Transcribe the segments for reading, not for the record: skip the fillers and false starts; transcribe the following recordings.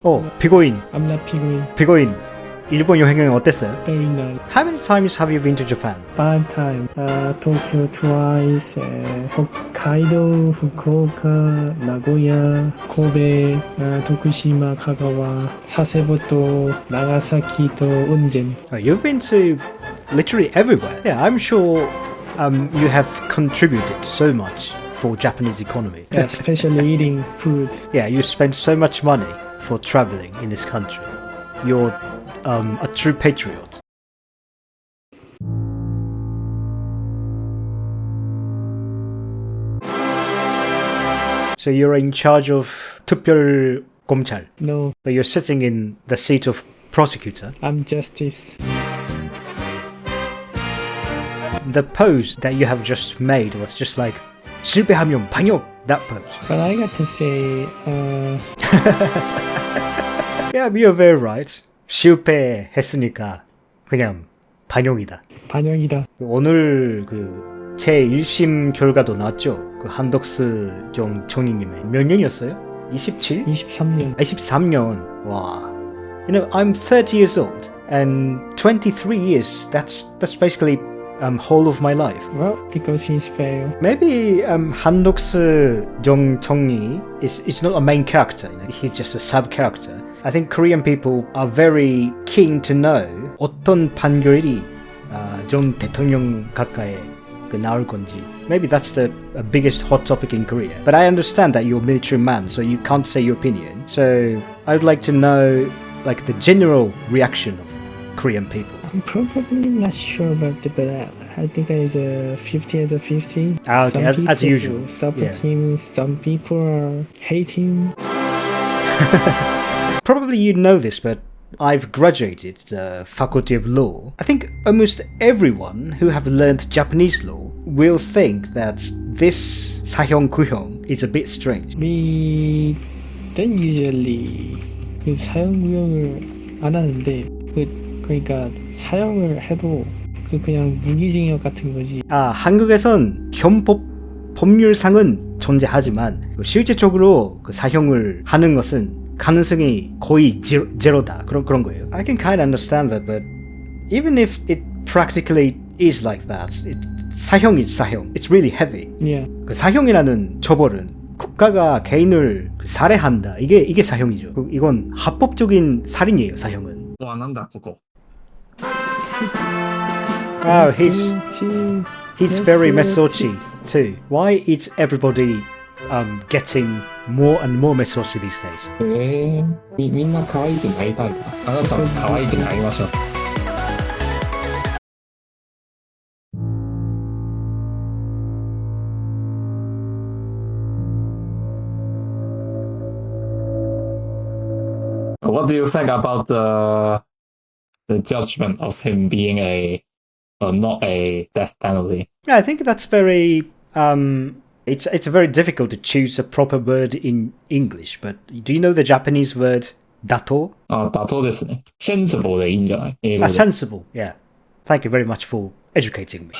피고인. I'm not penguin. 피고인. 일본 여행은 어땠어요? Very nice. How many times have you been to Japan? 5 times. Tokyo twice. Hokkaido, Fukuoka, Nagoya, Kobe, Tokushima, Kagawa, Sasebo, Nagasaki, Unzen. You've been to literally everywhere. Yeah, I'm sure you have contributed so much for Japanese economy. Yeah, especially eating food. Yeah, you spend so much money for traveling in this country. You're a true patriot. So you're in charge of 특별검찰. No, But you're sitting in the seat of prosecutor. I'm justice. The pose that you have just made was just like 실패하면 반역. That pose. But I got to say, Yeah, you're very right. 실패했으니까 그냥 반역이다. 반역이다. 오늘 그 제 1심 결과도 나왔죠. 그 한덕수 정의님의 몇 년이었어요? 27? 23년. 23년. 와. You know, I'm 30 years old and 23 years. That's basically whole of my life. Well, because he's fair. Maybe 한덕수 정의 is not a main character. You know? He's just a sub character. I think Korean people are very keen to know 어떤 판결이 전 대통령 가까이 나올 건지. Maybe that's the biggest hot topic in Korea. But I understand that you're a military man, so you can't say your opinion. So I'd like to know like the general reaction of Korean people. I'm probably not sure about it, but I think it's a 50 as a 50. Okay, as usual. Support him, some people are hate him. Probably you know this, but I've graduated the Faculty of Law. I think almost everyone who have learned Japanese law will think that this 사형 구형 is a bit strange. We don't usually 그 사형구형을 안 하는데 그러니까 사형을 해도 그냥 무기징역 같은 거지. 한국에선 법률상은 존재하지만 실제적으로 그 사형을 하는 것은 가능성이 거의 제로다. 그런 거예요. I can kind of understand that, but even if it practically is like that, 사형이 사형. It's really heavy. Yeah. 그 사형이라는 처벌은 국가가 개인을 살해한다. 이게 사형이죠. 이건 합법적인 살인이에요. 사형은. 안 한다 그거. Oh, he's very mesochi too. Why is everybody getting more and more mesochi these days? みんな可愛くなりたいな。あなたも可愛くなりましょう。What do you think about the judgment of him being not a death penalty? Yeah, I think that's very it's very difficult to choose a proper word in English, but do you know the Japanese word dato? 妥当ですね。sensible でいいんじゃない？英語で。Sensible, yeah. Thank you very much for educating me.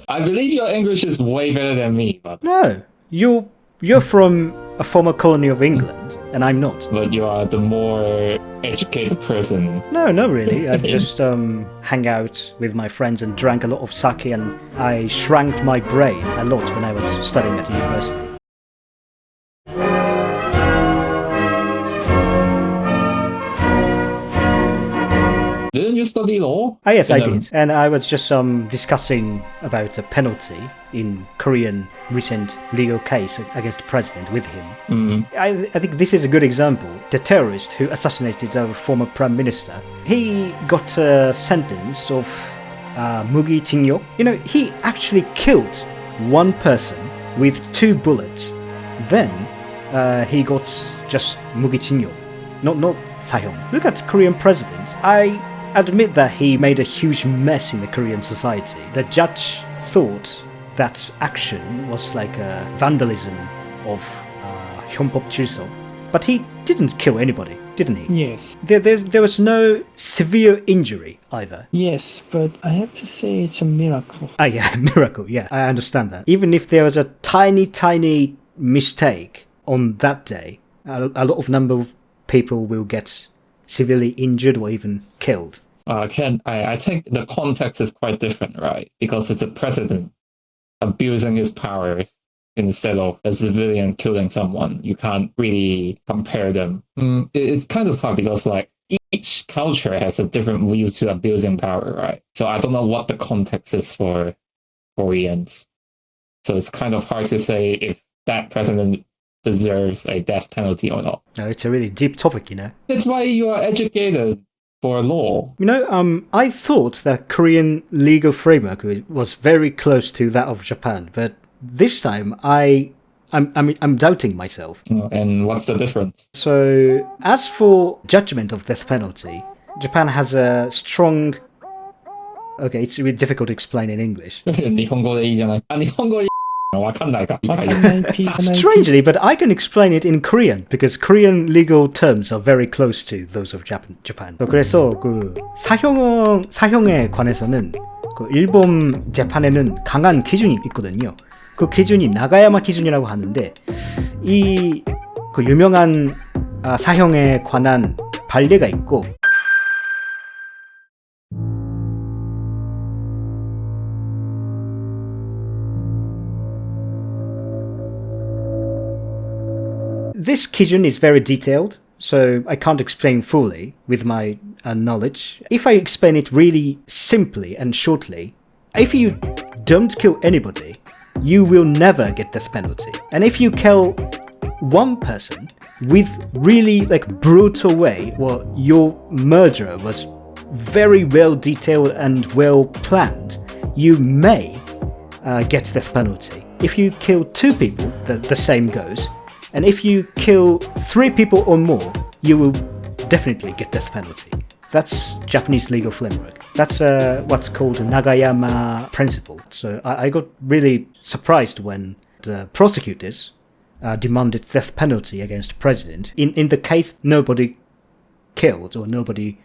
I believe your English is way better than me, but No, you're from a former colony of England, and I'm not. you are the more educated person. No, not really. I just hang out with my friends and drank a lot of sake, and I shrank my brain a lot when I was studying at university. Didn't you study law? Yes, I did. And I was just discussing about a penalty in Korean recent legal case against the president with him. I think this is a good example. The terrorist who assassinated our former prime minister, he got a sentence of 무기징역. You know, he actually killed one person with 2 bullets. Then he got just 무기징역, not 사형. Look at the Korean president. I admit that he made a huge mess in the Korean society. The judge thought that action was like a vandalism of 헌법 질서. But he didn't kill anybody, didn't he? Yes. There was no severe injury either. Yes, but I have to say it's a miracle. Yeah, miracle, yeah, I understand that. Even if there was a tiny mistake on that day, a lot of number of people will get severely injured or even killed. Ken, I think the context is quite different, right? Because it's a president abusing his powers instead of a civilian killing someone. You can't really compare them. It's kind of hard because like each culture has a different view to abusing power, right? So I don't know what the context is for Koreans. So it's kind of hard to say if that president deserves a death penalty or not. No, it's a really deep topic, That's why you are educated for law. I thought that Korean legal framework was very close to that of Japan, but this time I'm doubting myself. And what's the difference? So, as for judgment of death penalty, Japan has a strong... Okay, it's really difficult to explain in English. 日本語でいいじゃない。日本語でいい。わかんないか。 Strangely, but I can explain it in Korean because Korean legal terms are very close to those of Japan. 그래서 그 사형에 관해서는 그 일본 재판에는 강한 기준이 있거든요. 그 기준이 나가야마 기준이라고 하는데 이 그 유명한 사형에 관한 판례가 있고. This 기준 is very detailed, so I can't explain fully with my knowledge. If I explain it really simply and shortly, if you don't kill anybody, you will never get death penalty. And if you kill one person with really brutal way, or your murder was very well detailed and well planned, you may get death penalty. If you kill two people, the same goes. And if you kill 3 people or more, you will definitely get death penalty. That's Japanese legal framework. That's what's called Nagayama principle. So I got really surprised when the prosecutors demanded death penalty against the president in the case nobody killed or nobody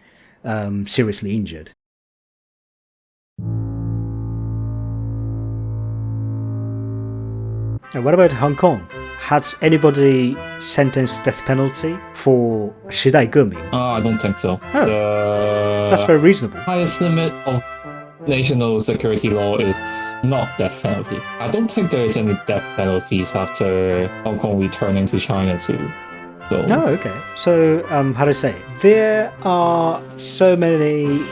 seriously injured. And what about Hong Kong? Has anybody sentenced death penalty for Shidai Gumi? I don't think so. Oh, that's very reasonable. Highest limit of national security law is not death penalty. I don't think there is any death penalties after Hong Kong returning to China too. So. No, okay. So, how to say? There are so many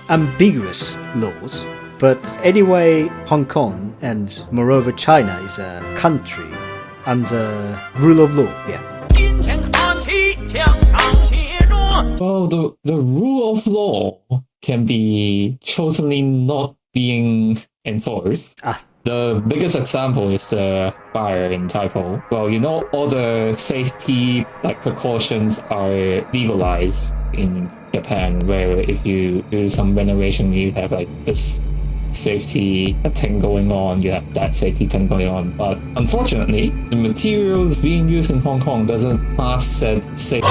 ambiguous laws. But anyway, Hong Kong and moreover China is a country under rule of law, yeah. Well, the rule of law can be chosenly not being enforced. The biggest example is the fire in Taipo. Well, all the safety precautions are legalized in Japan, where if you do some renovation, you have this safety thing going on, you have that safety thing going on. But unfortunately, the materials being used in Hong Kong doesn't pass said safety.